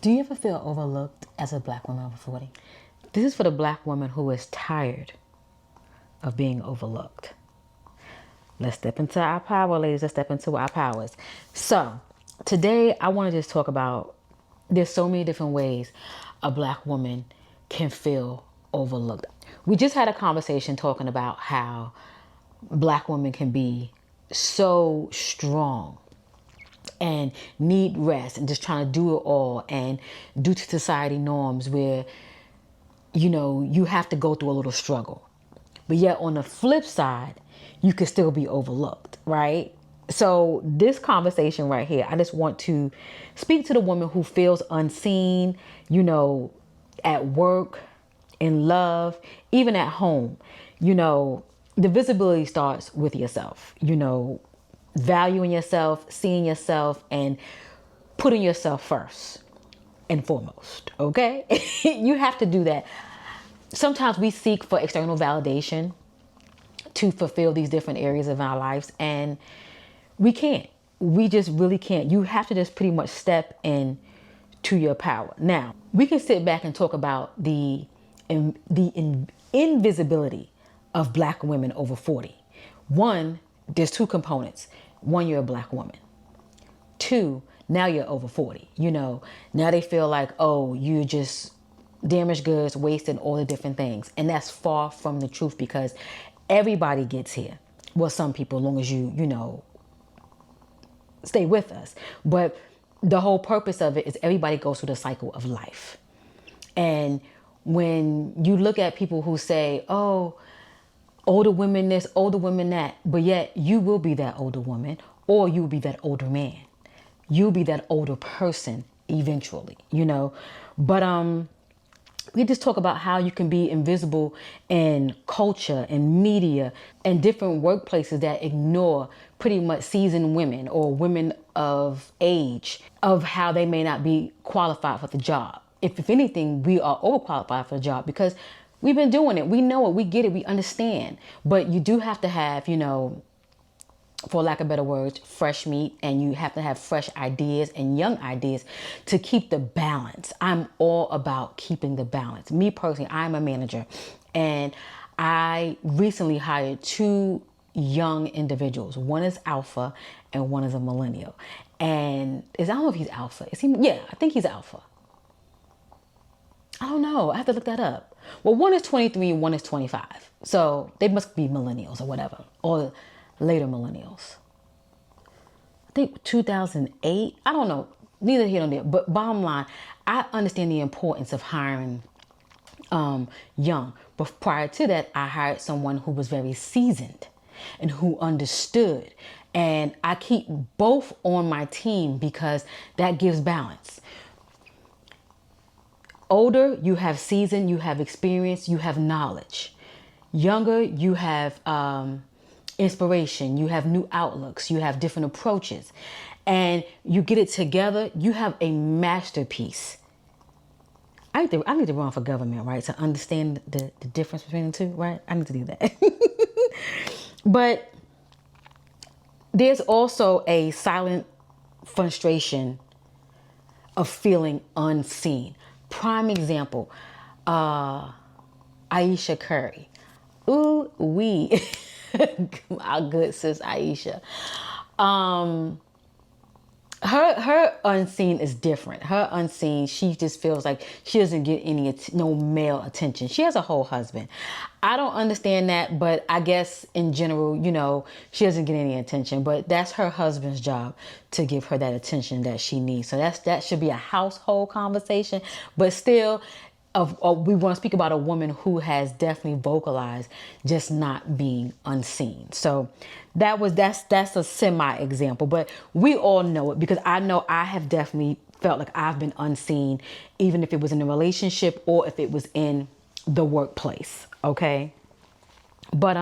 Do you ever feel overlooked as a black woman over 40? This is for the black woman who is tired of being overlooked. Let's step into our power, ladies. Let's step into our powers. So today I want to just talk about, there's so many different ways a black woman can feel overlooked. We just had a conversation talking about how black women can be so strong and need rest and just trying to do it all, and due to society norms where, you know, you have to go through a little struggle. But yet on the flip side, you can still be overlooked, right? So this conversation right here, I just want to speak to the woman who feels unseen, you know, at work, in love, even at home. You know, the visibility starts with yourself, you know, valuing yourself, seeing yourself, and putting yourself first and foremost, okay? You have to do that. Sometimes we seek for external validation to fulfill these different areas of our lives, and we can't. We just really can't. You have to just pretty much step in to your power. Now, we can sit back and talk about the invisibility of black women over 40. One, there's two components. One, you're a black woman. Two, now you're over 40. You know, now they feel like, oh, you just damaged goods, wasting all the different things. And that's far from the truth, because everybody gets here. Well, some people, as long as you know, stay with us. But the whole purpose of it is everybody goes through the cycle of life. And when you look at people who say, oh, older women this, older women that, but yet you will be that older woman, or you will be that older man. You'll be that older person eventually, you know. But we just talk about how you can be invisible in culture and media and different workplaces that ignore pretty much seasoned women or women of age, of how they may not be qualified for the job. If anything, we are overqualified for the job because we've been doing it. We know it. We get it. We understand. But you do have to have, you know, for lack of better words, fresh meat, and you have to have fresh ideas and young ideas to keep the balance. I'm all about keeping the balance. Me personally, I'm a manager, and I recently hired two young individuals. One is alpha and one is a millennial. And I don't know if he's alpha. Is he? Yeah, I think he's alpha. I don't know. I have to look that up. Well, one is 23 and one is 25. So they must be millennials or whatever, or later millennials. I think 2008. I don't know. Neither here nor there. But bottom line, I understand the importance of hiring young. But prior to that, I hired someone who was very seasoned and who understood. And I keep both on my team because that gives balance. Older, you have season, you have experience, you have knowledge. Younger, you have inspiration, you have new outlooks, you have different approaches. And you get it together, you have a masterpiece. I need to run for government, right? To understand the difference between the two, right? I need to do that. But there's also a silent frustration of feeling unseen. Prime example, Aisha Curry. Ooh, wee. Our good sis Aisha. Her unseen is different. Her unseen, she just feels like she doesn't get no male attention. She has a whole husband. I don't understand that, but I guess in general, you know, she doesn't get any attention. But that's her husband's job to give her that attention that she needs. So that should be a household conversation. But still, we want to speak about a woman who has definitely vocalized just not being unseen. So that's a semi example, but we all know it, because I know I have definitely felt like I've been unseen, even if it was in a relationship or if it was in the workplace. Okay. But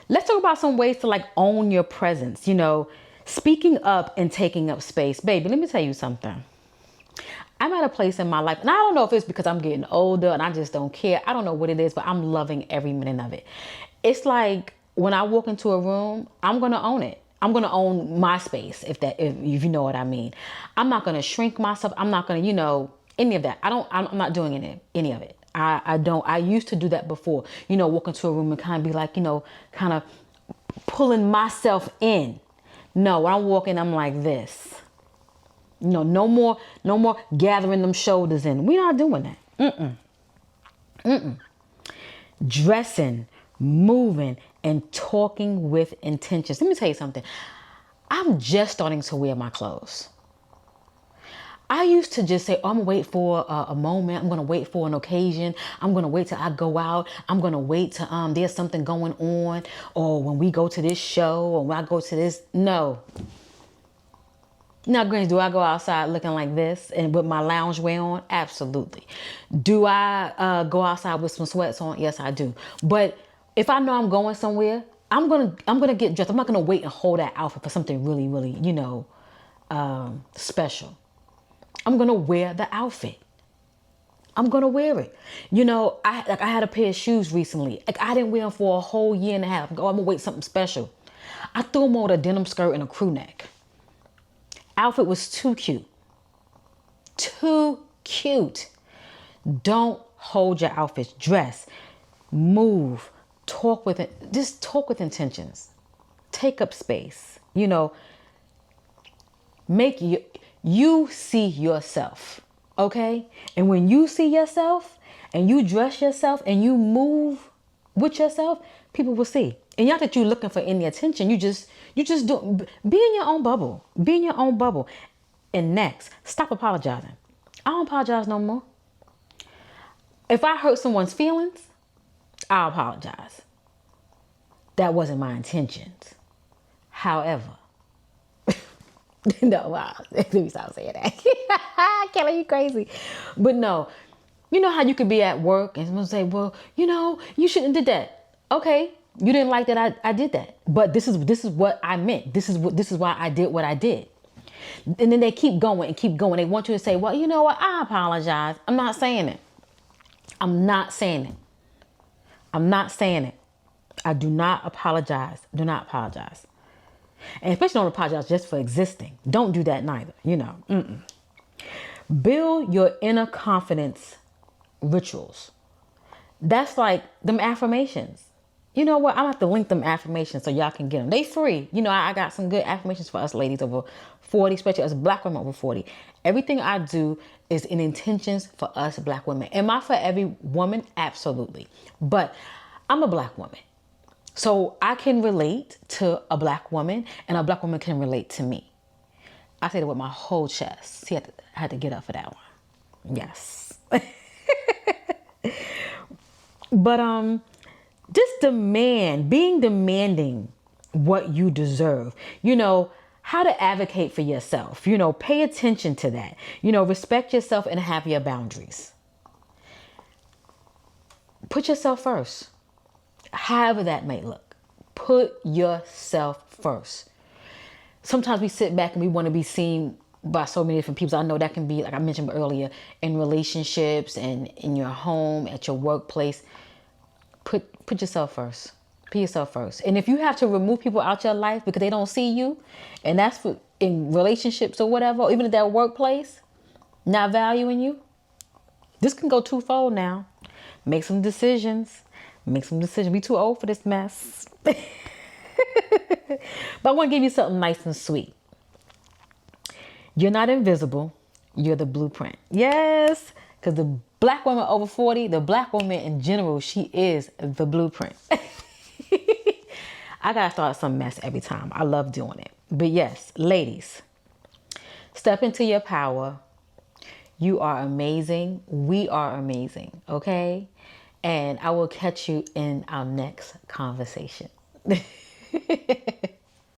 let's talk about some ways to like own your presence, you know, speaking up and taking up space. Baby, let me tell you something. I'm at a place in my life, and I don't know if it's because I'm getting older and I just don't care. I don't know what it is, but I'm loving every minute of it. It's like when I walk into a room, I'm going to own it. I'm going to own my space, if you know what I mean. I'm not going to shrink myself. I'm not going to, any of that. I'm not doing any of it. I don't. I used to do that before, walk into a room and kind of be like, kind of pulling myself in. No, when I'm walking, I'm like this. No more gathering them shoulders in. We're not doing that. Dressing, moving, and talking with intentions. Let me tell you something. I'm just starting to wear my clothes. I used to just say, oh, I'm going to wait for a moment. I'm going to wait for an occasion. I'm going to wait till I go out. I'm going to wait till there's something going on. Or when we go to this show or when I go to this. No. Now, granted, do I go outside looking like this and with my loungewear on? Absolutely. Do I go outside with some sweats on? Yes, I do. But if I know I'm going somewhere, I'm gonna get dressed. I'm not gonna wait and hold that outfit for something really, really, special. I'm gonna wear the outfit. I'm gonna wear it. I had a pair of shoes recently. I didn't wear them for a whole year and a half. I'm gonna wait something special. I threw them on with a denim skirt and a crew neck. Outfit was too cute. Too cute. Don't hold your outfits. Dress, move, talk with it. Just talk with intentions. Take up space. Make you see yourself. Okay? And when you see yourself and you dress yourself and you move with yourself, people will see. And not that you're looking for any attention. You just do. Be in your own bubble. Be in your own bubble. And next, stop apologizing. I don't apologize no more. If I hurt someone's feelings, I'll apologize. That wasn't my intentions. However, no, wow, let me stop saying that. Kelly, you crazy. But no, you know how you could be at work and someone say, well, you shouldn't have did that. Okay. You didn't like that I did that. But this is what I meant. This is why I did what I did. And then they keep going and keep going. They want you to say, well, you know what? I apologize. I'm not saying it. I'm not saying it. I'm not saying it. I do not apologize. Do not apologize. And especially don't apologize just for existing. Don't do that neither. Build your inner confidence rituals. That's like them affirmations. You know what? I'm going to have to link them affirmations so y'all can get them. They free. I got some good affirmations for us ladies over 40, especially us black women over 40. Everything I do is in intentions for us black women. Am I for every woman? Absolutely. But I'm a black woman. So I can relate to a black woman and a black woman can relate to me. I say that with my whole chest. See, I had to get up for that one. Yes. But just being demanding what you deserve. How to advocate for yourself. Pay attention to that. Respect yourself and have your boundaries. Put yourself first. However that may look. Put yourself first. Sometimes we sit back and we want to be seen by so many different people. I know that can be, like I mentioned earlier, in relationships and in your home, at your workplace. Put yourself first. Put yourself first. And if you have to remove people out your life because they don't see you, and that's in relationships or whatever, or even at that workplace, not valuing you, this can go twofold now. Make some decisions. Be too old for this mess. But I want to give you something nice and sweet. You're not invisible. You're the blueprint. Yes. Because the black woman over 40, the black woman in general, she is the blueprint. I got to start some mess every time. I love doing it. But yes, ladies, step into your power. You are amazing. We are amazing. Okay? And I will catch you in our next conversation.